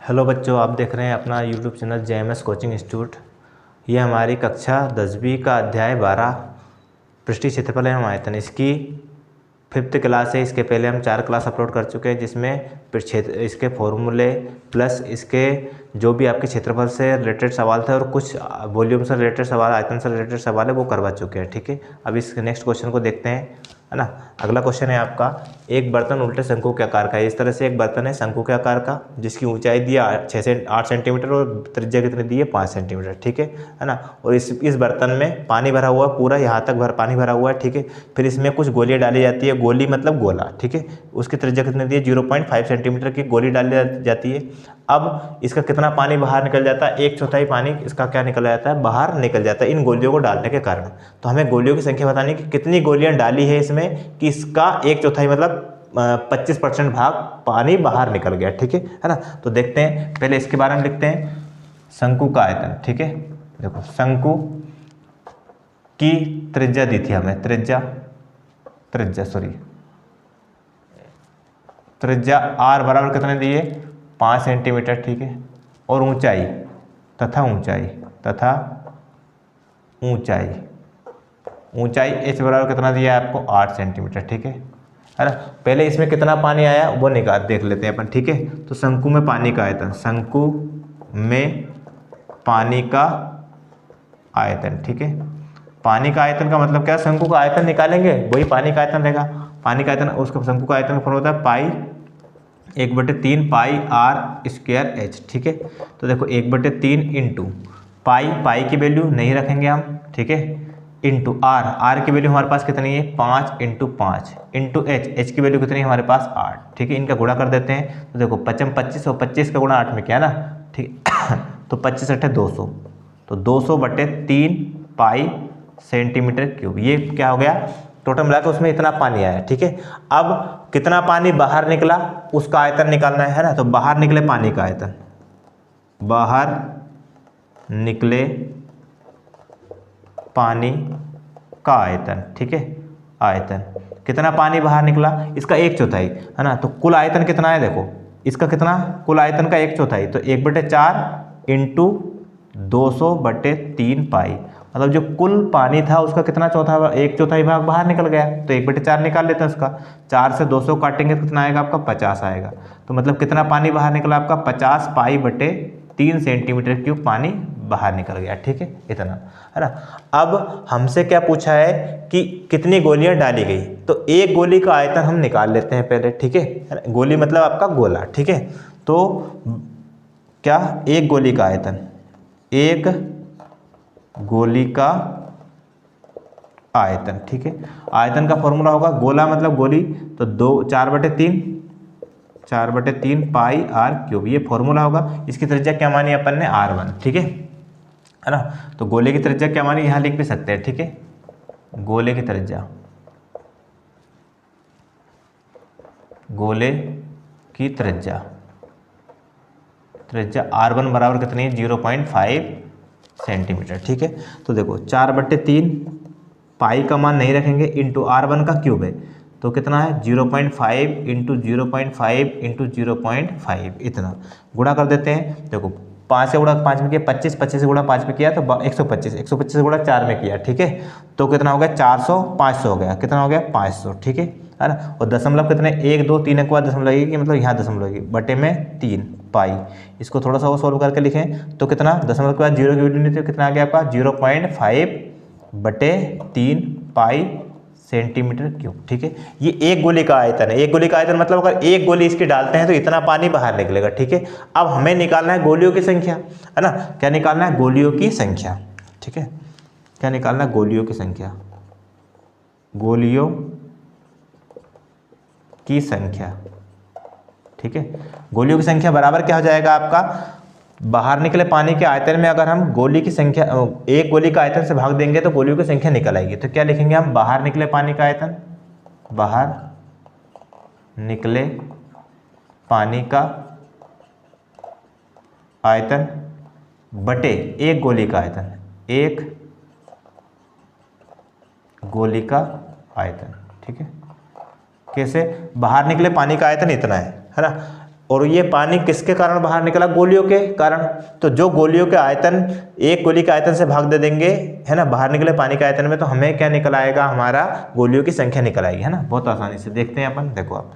Hello बच्चों, आप देख रहे हैं अपना YouTube channel JMS coaching institute. ये हमारी कक्षा 10वीं का अध्याय 12 पृष्ठीय क्षेत्रफल एवं आयतन, इसकी 5th क्लास है। इसके पहले हम 4 क्लास अपलोड कर चुके हैं, जिसमें क्षेत्र इसके फॉर्मूले प्लस इसके जो भी आपके क्षेत्रफल से रिलेटेड सवाल थे और कुछ वॉल्यूम से रिलेटेड सवाल, आयतन से रिलेटेड सवाल है, वो करवा चुके हैं। ठीक है, अब इस नेक्स्ट क्वेश्चन को देखते हैं, है ना। अगला क्वेश्चन है आपका, एक बर्तन उल्टे शंकु के आकार का है। इस तरह से एक बर्तन है शंकु के आकार का, जिसकी ऊंचाई दी है 6 से 8 सेंटीमीटर और त्रिज्या कितनी दी है 5 सेंटीमीटर। ठीक है ना। और इस बर्तन में पानी भरा हुआ है, पूरा यहाँ तक पानी भरा हुआ है। ठीक है, फिर इसमें कुछ गोलियाँ डाली जाती है, गोली मतलब गोला। ठीक है, उसकी त्रिज्या कितनी दी है 0.5 सेंटीमीटर की गोली डाली जाती है। अब इसका कितना पानी बाहर निकल जाता है, 1/4 पानी इसका क्या निकल जाता है, बाहर निकल जाता है इन गोलियों को डालने के कारण। तो हमें गोलियों की संख्या बतानी कि कितनी गोलियां डाली है इसमें कि इसका 1/4 मतलब 25% भाग पानी बाहर निकल गया। ठीक है ना। तो देखते हैं, पहले इसके बारे में लिखते हैं, शंकु का आयतन। ठीक है, देखो शंकु की त्रिज्या दी थी हमें, त्रिज्या r बराबर कितने दिए 5 सेंटीमीटर। ठीक है, और ऊंचाई ऊंचाई h बराबर कितना दिया है आपको 8 सेंटीमीटर। ठीक है ना। पहले इसमें कितना पानी आया वो निकाल देख लेते हैं अपन। ठीक है, तो शंकु में पानी का आयतन, शंकु में पानी का आयतन। ठीक है, पानी का आयतन का मतलब क्या, शंकु का आयतन निकालेंगे वही पानी का आयतन रहेगा। पानी का आयतन, उसका शंकु का आयतन का फॉर्मूला होता है पाई 1/3 पाई r स्क्वायर h। ठीक है, तो देखो 1/3 इंटू पाई की वैल्यू नहीं रखेंगे हम। ठीक है, इंटू r की वैल्यू हमारे पास कितनी है 5 इंटू 5 इंटू h की वैल्यू कितनी है हमारे पास 8। ठीक है, इनका गुणा कर देते हैं। तो देखो 25 25 और 25 का गुणा 8 में किया ना। ठीक तो 25 8 200, तो 200/3 पाई सेंटीमीटर क्यूब। ये क्या हो गया, टोटल मिलाकर उसमें इतना पानी आया। ठीक है, अब कितना पानी बाहर निकला उसका आयतन निकालना है ना। तो बाहर निकले पानी का आयतन, बाहर निकले पानी का आयतन। ठीक है, आयतन कितना पानी बाहर निकला, इसका 1/4 है ना। तो कुल आयतन कितना है, देखो इसका कितना, कुल आयतन का 1/4, तो 1/4 इंटू 200/3 पाई, मतलब जो कुल पानी था उसका कितना 1/4 भाग बाहर निकल गया। तो 1/4 निकाल लेते हैं उसका, 4 से 200 काटेंगे तो कितना आएगा आपका 50 आएगा। तो मतलब कितना पानी बाहर निकला आपका 50 पाई/3 सेंटीमीटर क्यूब पानी बाहर निकल गया। ठीक है, इतना है ना। अब हमसे क्या पूछा है कि कितनी गोलियां डाली गई, तो एक गोली का आयतन हम निकाल लेते हैं पहले। ठीक है, गोली मतलब आपका गोला। ठीक है, तो क्या, एक गोली का आयतन, एक गोली का आयतन। ठीक है, आयतन का फॉर्मूला होगा, गोला मतलब गोली, तो 4/3 पाई r क्यूब, ये फॉर्मूला होगा। इसकी त्रिज्या क्या मानी अपन ने r1। ठीक है ना। तो गोले की त्रिज्या क्या मानी, यहां लिख भी सकते हैं। ठीक है, गोले की त्रिज्या r1 बराबर कितनी है 0.5 सेंटीमीटर। ठीक है, तो देखो 4/3 पाई का मान नहीं रखेंगे, इंटू r1 का क्यूब है, तो कितना है 0.5 इंटू 0.5 इंटू 0.5, इतना गुणा कर देते हैं। देखो 5 से गुणा 5 में किया 25, 25 से गुणा 5 में किया तो 125, 125 से गुणा 4 में किया। ठीक है, तो कितना हो गया 400, 500 हो गया, कितना हो गया 500। ठीक है ना। और दशमलव कितने 1 2 3 के बाद दशमलव लगेगी, मतलब यहाँ दशमलव लगेगी, बटे में 3 पाई। इसको थोड़ा सा वो सोल्व करके लिखें तो कितना, दशमलव के बाद 0 की वैल्यू नहीं थी, कितना आ गया आपका 0.5/3 पाई सेंटीमीटर क्यूब। ठीक है, ये एक गोली का आयतन है। एक गोली का आयतन मतलब अगर एक गोली इसकी डालते हैं तो इतना पानी बाहर निकलेगा। ठीक है, अब हमें निकालना है गोलियों की संख्या, है ना। क्या निकालना है, गोलियों की संख्या। ठीक है, क्या निकालना है, गोलियों की संख्या, गोलियों की संख्या। ठीक है, गोलियों की संख्या बराबर क्या हो जाएगा आपका, बाहर निकले पानी के आयतन में अगर हम गोली की संख्या, एक गोली का आयतन से भाग देंगे तो गोलियों की संख्या निकल आएगी। तो क्या लिखेंगे हम, बाहर निकले पानी का आयतन, बाहर निकले पानी का आयतन बटे एक गोली का आयतन, एक गोली का आयतन। ठीक है, कैसे, बाहर निकले पानी का आयतन इतना है ना। और ये पानी किसके कारण बाहर निकला? गोलियों के कारण। तो जो गोलियों के आयतन एक गोली के आयतन से भाग दे देंगे, है ना, बाहर निकले पानी के आयतन में, तो हमें क्या निकल आएगा? हमारा गोलियों की संख्या निकल आएगी, है ना। बहुत आसानी से देखते हैं अपन। देखो आप,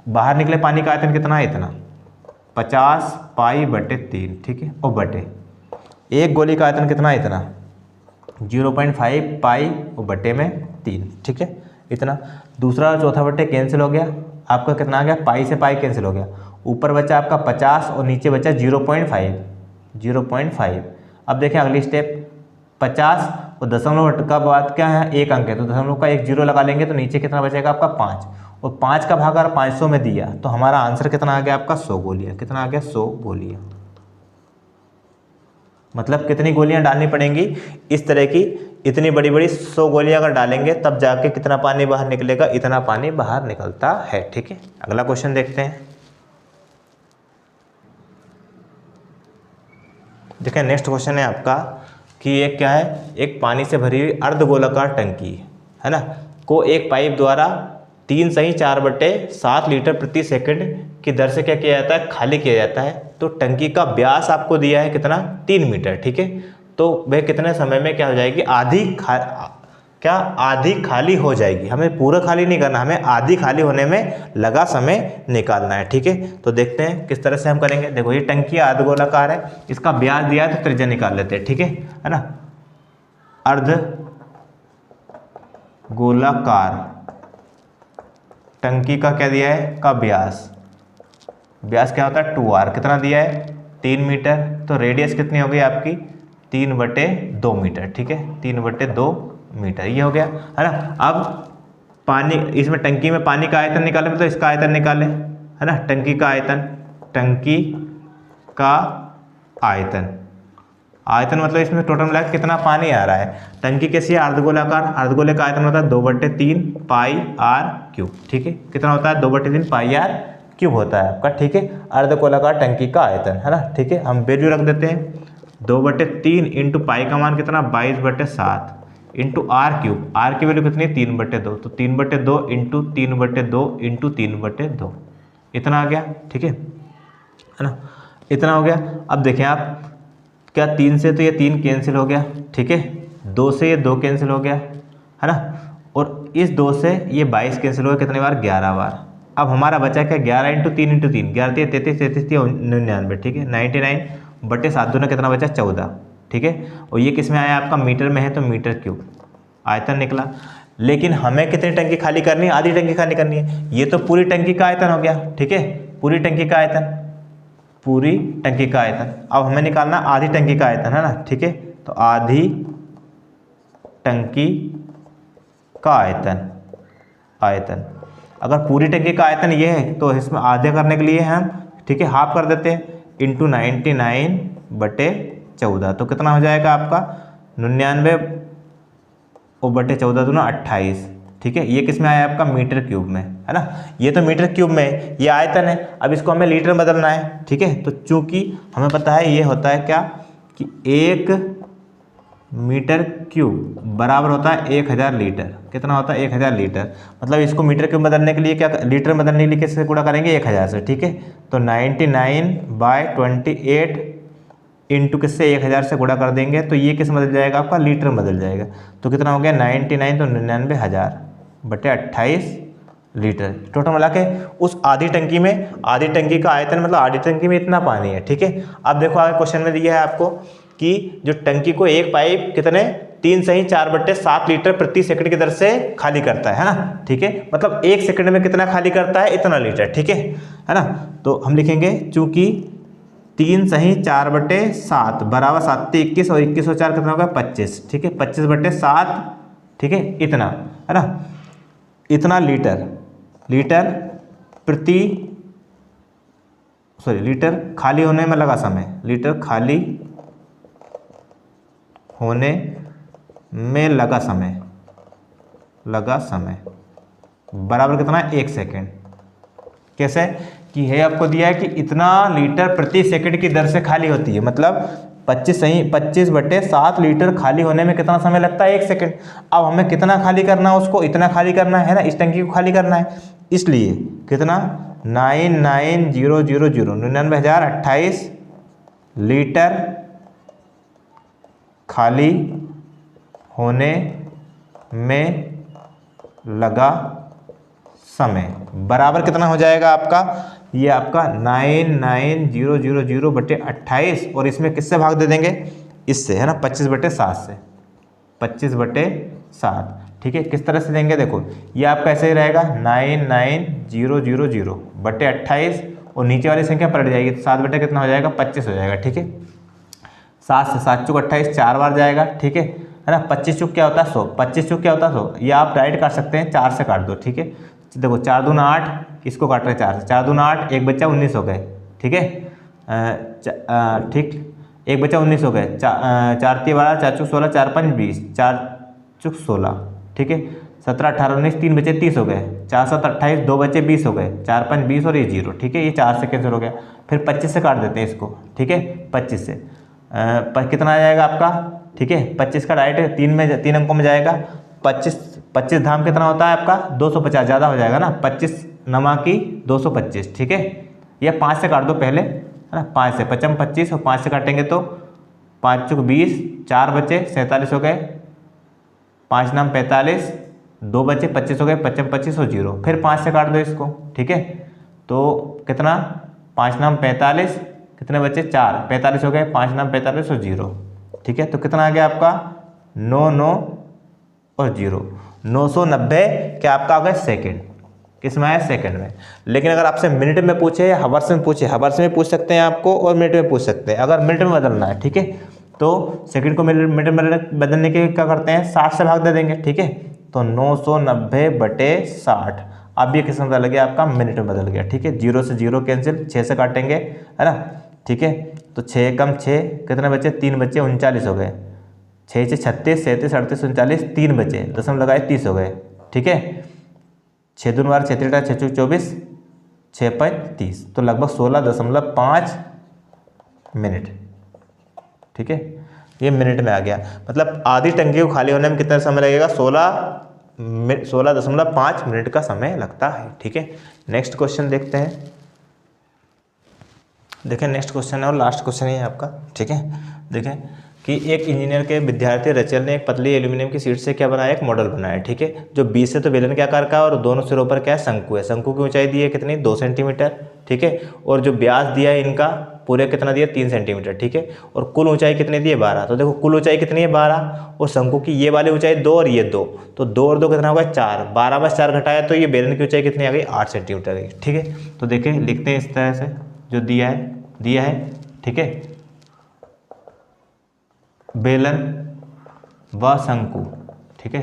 बाहर निकले पानी का आयतन कितना है? इतना 50 पाई/3, ठीक है, और बटे एक गोली का आयतन कितना है? इतना 0.5 पाई और बटे में 3, ठीक है, इतना। दूसरा और चौथा बटे कैंसिल हो गया, आपका कितना आ गया? पाई से पाई कैंसिल हो गया, ऊपर बचा आपका 50 और नीचे बचा 0.5। अब देखें अगली स्टेप, 50 और दशमलव का बाद क्या है? एक अंक है, तो दशमलव का एक जीरो लगा लेंगे, तो नीचे कितना बचेगा आपका? 5, और 5 का भाग अगर 500 में दिया तो हमारा आंसर कितना आ गया आपका? 100 गोलियाँ। कितना आ गया? 100 गोलियाँ। मतलब कितनी गोलियां डालनी पड़ेंगी इस तरह की? इतनी बड़ी बड़ी 100 गोलियां अगर डालेंगे तब जाके कितना पानी बाहर निकलेगा? इतना पानी बाहर निकलता है, ठीक है। अगला क्वेश्चन देखते हैं। देखिए नेक्स्ट क्वेश्चन है आपका कि ये क्या है? एक पानी से भरी हुई अर्धगोलाकार टंकी, है ना, को एक पाइप द्वारा 3 सही 4/7 लीटर प्रति सेकंड की दर से क्या किया जाता है? खाली किया जाता है। तो टंकी का व्यास आपको दिया है कितना? 3 मीटर, ठीक है। तो वह कितने समय में क्या हो जाएगी? आधी खाली हो जाएगी। हमें पूरा खाली नहीं करना, हमें आधी खाली होने में लगा समय निकालना है, ठीक है। तो देखते हैं किस तरह से हम करेंगे। देखो ये टंकी अर्धगोलाकार है, इसका व्यास दिया है तो त्रिज्या निकाल लेते हैं, ठीक है ना। अर्धगोलाकार टंकी का क्या दिया है? का व्यास क्या होता है? 2r। कितना दिया है? 3 मीटर। तो रेडियस कितनी हो गई आपकी? 3/2 मीटर, ठीक है, 3/2 मीटर, ये हो गया, है ना। अब पानी, इसमें टंकी में पानी का आयतन निकाले, तो इसका आयतन निकाले, है ना। टंकी का आयतन मतलब इसमें टोटल मिला के कितना पानी आ रहा है। टंकी कैसी है? अर्धगोलाकार। अर्धगोले का आयतन होता है 2/3 पाई आर क्यूब, ठीक है। कितना होता है? 2/3 पाई आर क्यूब होता है आपका, ठीक है, अर्धगोलाकार टंकी का आयतन, है ना, ठीक है। हम वैल्यू रख देते हैं 2/3 इंटू पाई का मान कितना? 22/7 इंटू आर क्यूब। आर की वैल्यू कितनी? 3/2, तो 3/2 इंटू 3/2 इंटू 3/2, इतना आ गया, ठीक है ना, इतना हो गया। अब देखें आप, क्या 3 से तो ये 3 कैंसिल हो गया, ठीक है, 2 से ये 2 कैंसिल हो गया, है ना, और इस 2 से ये 22 कैंसिल हो गया, कितने बार? 11 बार। अब हमारा बचा क्या? 11 इंटू 3 इंटू 3, 11 3 33 33 99, ठीक है, 99/7 दूना कितना बचा? 14, ठीक है। और ये किस में आया आपका? मीटर में है, तो मीटर क्यूब आयतन निकला। लेकिन हमें कितनी टंकी खाली करनी है? आधी टंकी खाली करनी है। ये तो पूरी टंकी का आयतन हो गया, ठीक है, पूरी टंकी का आयतन। अब हमें निकालना आधी टंकी का आयतन, है ना, ठीक है। तो आधी टंकी का आयतन अगर पूरी टंकी का आयतन ये है तो इसमें आधे करने के लिए हम, ठीक है, हाफ कर देते हैं, इंटू 99/14, तो कितना हो जाएगा आपका? 99/14 दूना 28, ठीक है। ये किस में आया आपका? मीटर क्यूब में, है ना। ये तो मीटर क्यूब में, ये आयतन है। अब इसको हमें लीटर में बदलना है, ठीक है। तो चूंकि हमें पता है ये होता है क्या कि 1 मीटर क्यूब बराबर होता है 1000 लीटर। कितना होता है? 1000 लीटर। मतलब इसको मीटर क्यूब बदलने के लिए क्या, लीटर बदलने के लिए किससे गुणा करेंगे? 1000 से, ठीक है। तो 99/28 इंटू किससे? 1000 से गुणा कर देंगे, तो ये किस बदल जाएगा आपका? लीटर में बदल जाएगा। तो कितना हो गया? 99, तो 99,000/28 लीटर। टोटल मिला के उस आधी टंकी में, आधी टंकी का आयतन मतलब आधी टंकी में इतना पानी है, ठीक है। अब देखो आगे क्वेश्चन में दिया है आपको कि जो टंकी को एक पाइप कितने 3 सही 4/7 लीटर प्रति सेकंड की दर से खाली करता है ना, ठीक है। मतलब 1 सेकंड में कितना खाली करता है? इतना लीटर, ठीक है ना। तो हम लिखेंगे चूंकि 3 सही 4/7 बराबर 7 21 और 21 और 4 कितना होगा? 25, ठीक है, 25/7, ठीक है, इतना, है ना, इतना लीटर खाली होने में लगा समय, लीटर खाली होने में लगा समय बराबर कितना है? 1 सेकेंड। कैसे कि है आपको दिया है कि इतना लीटर प्रति सेकंड की दर से खाली होती है, मतलब 25/7 लीटर खाली होने में कितना समय लगता है? 1 सेकेंड। अब हमें कितना खाली करना है? उसको इतना खाली करना है ना, इस टंकी को खाली करना है, इसलिए कितना 99,028 लीटर खाली होने में लगा समय बराबर कितना हो जाएगा आपका, ये आपका 99,000/28 और इसमें किससे भाग दे देंगे, इससे, है ना, 25/7 से, 25/7। ठीक है, किस तरह से देंगे, देखो ये आपका ऐसे ही रहेगा 99,000/28 और नीचे वाली संख्या पलट जाएगी तो 7 बटे कितना हो जाएगा, 25 हो जाएगा। ठीक है, 7 से 7 चौक 28, 4 बार जाएगा। ठीक है ना, 25 चौक क्या होता है 100, 25 चौक क्या होता है 100, ये आप डायरेक्ट काट सकते हैं, 4 से काट दो। ठीक है, देखो 4 दूना 8, इसको काट रहे हैं 4 से, 4 दूना 8, एक बच्चा 19 हो गए। ठीक है, ठीक, एक बच्चा 19 हो गए, 4 3 12, 4 चौक 16, 4 5 20, 4 चौक 16। ठीक है, 17 18 19, 3 बचे 30 हो गए, 4 7 28, 2 बचे 20 हो गए, 4 5 20 और ये 0। ठीक है, ये 4 से कैंसिल हो गया, फिर 25 से काट देते हैं इसको। ठीक है, 25 से कितना आ जाएगा आपका, ठीक है, 25 का डायरेक्ट 3 अंकों में जाएगा। 25 धाम कितना होता है आपका 250, ज़्यादा हो जाएगा ना, 25 नमा की 225। ठीक है, या 5 से काट दो पहले, है ना, 5 से 55 25 और 5 से काटेंगे तो 5 चौक 20, 4 बचे 47 हो गए, 5 नाम 45, 2 बचे 25 हो गए, 55 25 और 0, फिर 5 से काट दो इसको। ठीक है, तो कितना, 5 नाम 45, कितने बचे 4, 45 हो गए, 5 नाम 45 और 0। ठीक है, तो कितना आ गया आपका 9 9 और 0, 990 क्या आपका आ गया सेकेंड, किस में आया, सेकंड में। लेकिन अगर आपसे मिनट में पूछे या हावर्स में पूछे, हावर्स में पूछ सकते हैं आपको और मिनट में पूछ सकते हैं। अगर मिनट में बदलना है, ठीक है, तो सेकंड को मिनट में बदलने के क्या करते हैं, 60 से भाग दे देंगे। ठीक है, तो 990/60, अब ये किस में बदल गया आपका, मिनट में बदल गया। ठीक है, 0 से 0 कैंसिल, 6 से काटेंगे, है ना। ठीक है, तो 6 कम 6, कितने बचे, 3 बचे 39 हो गए, 6 से 36 37 38 39, 3 बचे, दशम लगाए 30 हो गए। ठीक है, 6 दूनी 12, 6 3 6 चौक 24, 6 5 30, तो लगभग 16.5 मिनट। ठीक है, ये मिनट में आ गया, मतलब आधी टंकी को खाली होने में कितना समय लगेगा, 16.5 मिनट का समय लगता है। ठीक है, नेक्स्ट क्वेश्चन देखते हैं। देखें, नेक्स्ट क्वेश्चन है और लास्ट क्वेश्चन है आपका। ठीक है, देखें कि एक इंजीनियर के विद्यार्थी रचल ने एक पतली एल्यूमिनियम की शीट से क्या बनाया, एक मॉडल बनाया। ठीक है, जो बीच से तो बेलन के आकार का और दोनों सिरों पर क्या है, शंकु है। शंकु की ऊंचाई दी है कितनी, 2 सेंटीमीटर। ठीक है, और जो व्यास दिया है इनका पूरे कितना दिया, 3 सेंटीमीटर। ठीक है, और कुल ऊंचाई कितनी दी है, 12। तो देखो कुल ऊंचाई कितनी है, 12, और शंकु की ये वाली ऊंचाई 2 और ये 2, तो 2 और 2 कितना होगा, 4। 12 में 4 घटाया तो ये बेलन की ऊंचाई कितनी आ गई, 8 सेंटीमीटर गई। ठीक है, तो देखें लिखते हैं इस तरह से, जो दिया है। ठीक है, बेलन व शंकु, ठीक है,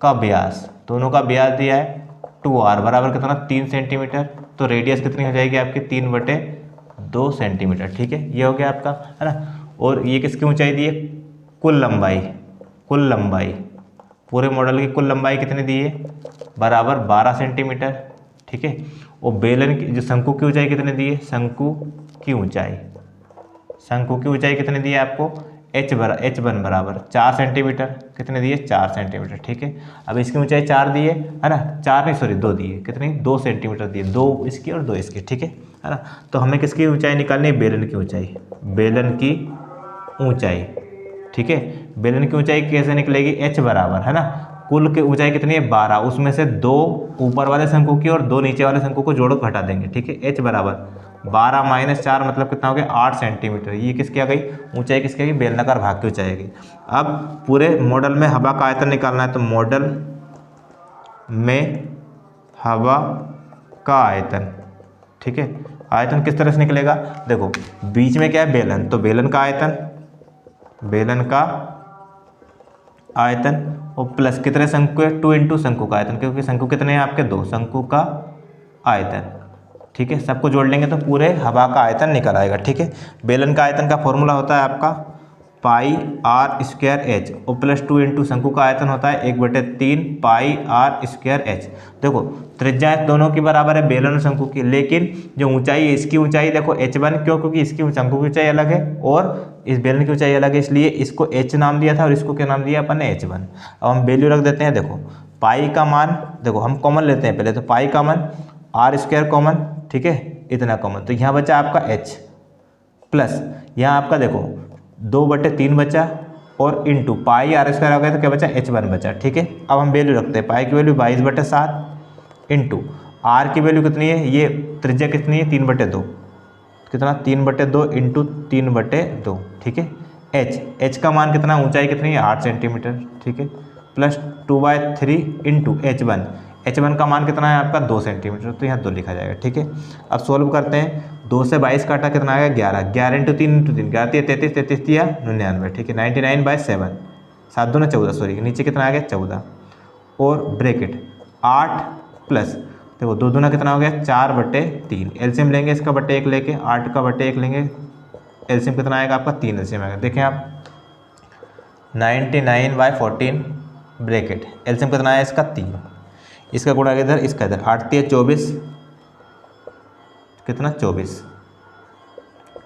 का व्यास, दोनों का व्यास दिया है 2r बराबर कितना, 3 सेंटीमीटर। तो रेडियस कितनी हो जाएगी आपकी, 3/2 सेंटीमीटर। ठीक है, ये हो गया आपका, है ना। और ये किसकी ऊंचाई दी है, कुल लंबाई पूरे मॉडल की कुल लंबाई कितनी दी है, बराबर 12 सेंटीमीटर। ठीक है, और बेलन की जो शंकु की ऊंचाई कितनी दी है, शंकु की ऊंचाई कितनी दी है आपको, h1 बराबर 4 सेंटीमीटर, कितने दिए, 4 सेंटीमीटर। ठीक है, अब इसकी ऊंचाई 4 दी है ना, 4 नहीं सॉरी 2 दी है, कितनी, 2 सेंटीमीटर दी है, 2 इसकी और 2 इसकी। ठीक है ना, तो हमें किसकी ऊंचाई निकालनी है, बेलन की ऊंचाई। ठीक है, बेलन की ऊंचाई कैसे निकलेगी, h बराबर, है ना, कुल की ऊंचाई कितनी है, 12, उसमें से 2 ऊपर वाले शंकु की और 2 नीचे वाले शंकु को जोड़ो घटा देंगे। ठीक है, h बराबर 12 - 4 मतलब कितना हो गया, 8 सेंटीमीटर। ये किसकी आ गई, ऊंचाई किसकी आ गई, बेलनाकार भाग की ऊंचाई आ गई। अब पूरे मॉडल में हवा का आयतन निकालना है, तो मॉडल में हवा का आयतन, ठीक है, आयतन किस तरह से निकलेगा, देखो बीच में क्या है, बेलन, तो बेलन का आयतन और प्लस कितने शंकु है, 2 × शंकु का आयतन, क्योंकि शंकु कितने हैं आपके, 2, शंकु का आयतन। ठीक है, सबको जोड़ लेंगे तो पूरे हवा का आयतन निकल आएगा। ठीक है, बेलन का आयतन का फॉर्मूला होता है आपका πr²h और प्लस 2 × शंकु का आयतन होता है 1/3 πr²h। देखो त्रिज्या दोनों की बराबर है, बेलन और शंकु की, लेकिन जो ऊंचाई है इसकी ऊंचाई देखो h1, क्यों, क्योंकि इसकी शंकु की ऊंचाई अलग है और इस बेलन की ऊंचाई अलग है, इसलिए इसको h नाम दिया था और इसको क्या नाम दिया अपन ने, h1। अब हम वैल्यू रख देते हैं। देखो पाई का मान, देखो हम कॉमन लेते हैं पहले, तो पाई का मान r² कॉमन, ठीक है, इतना कॉमन। तो यहाँ बचा आपका h प्लस यहाँ आपका देखो 2/3 बचा और इंटू पाई आर स्क्वायर हो गया तो क्या बचा h1 बचा। ठीक है, अब हम वैल्यू रखते हैं, पाई की वैल्यू 22/7 इंटू आर की वैल्यू कितनी है, ये त्रिज्या कितनी है 3/2, कितना 3/2 इंटू 3/2। ठीक है, h का मान कितना, ऊंचाई कितनी है 8 सेंटीमीटर। ठीक है, प्लस 2/3 इंटू h1 का मान कितना है आपका 2 सेंटीमीटर, तो यहाँ 2 लिखा जाएगा। ठीक है, अब सोल्व करते हैं, 2 से 22 काटा कितना आएगा 11, 11 इंटू 3 इंटू 3 11 33 33 दिया 99। ठीक है, 99/7 7 दूना 14, सॉरी नीचे कितना आ गया 14 और ब्रैकेट 8 प्लस देखो 2 दूना कितना हो गया 4/3, एलसीएम लेंगे इसका बटे 1 लेके 8 का बटे 1 लेंगे, एलसीएम कितना आएगा आपका 3 एलसीएम आएगा। देखें आप 99/14 ब्रैकेट एलसीएम कितना आया इसका 3, इसका गुणा इधर इसका इधर 8 3 24 कितना 24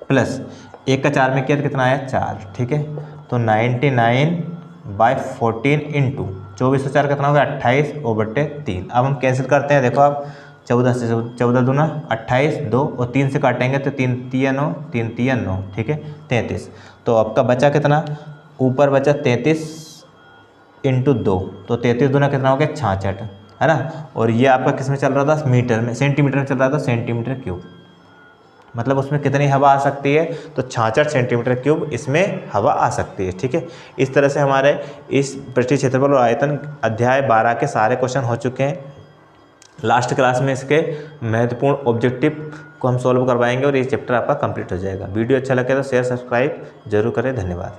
प्लस 1 का 4 में किया तो कितना आया 4। ठीक है, तो 99/14 इंटू 24 से 4 कितना होगा 28/3। अब हम कैंसिल करते हैं, देखो आप 14 से 14 दूना 28 2 और 3 से काटेंगे तो 3 3 9 3 3 9। ठीक है, 33। तो आपका बचा कितना, ऊपर बचा 33 इंटू 2, तो 33 दूना कितना हो गया 66, है ना। और ये आपका किस में चल रहा था, मीटर में, सेंटीमीटर में चल रहा था, सेंटीमीटर क्यूब, मतलब उसमें कितनी हवा आ सकती है, तो 66 सेंटीमीटर क्यूब इसमें हवा आ सकती है। ठीक है, इस तरह से हमारे इस पृष्ठीय क्षेत्रफल और आयतन अध्याय 12 के सारे क्वेश्चन हो चुके हैं। लास्ट क्लास में इसके महत्वपूर्ण ऑब्जेक्टिव को हम सॉल्व करवाएंगे और ये चैप्टर आपका कंप्लीट हो जाएगा। वीडियो अच्छा लगे तो शेयर सब्सक्राइब जरूर करें। धन्यवाद।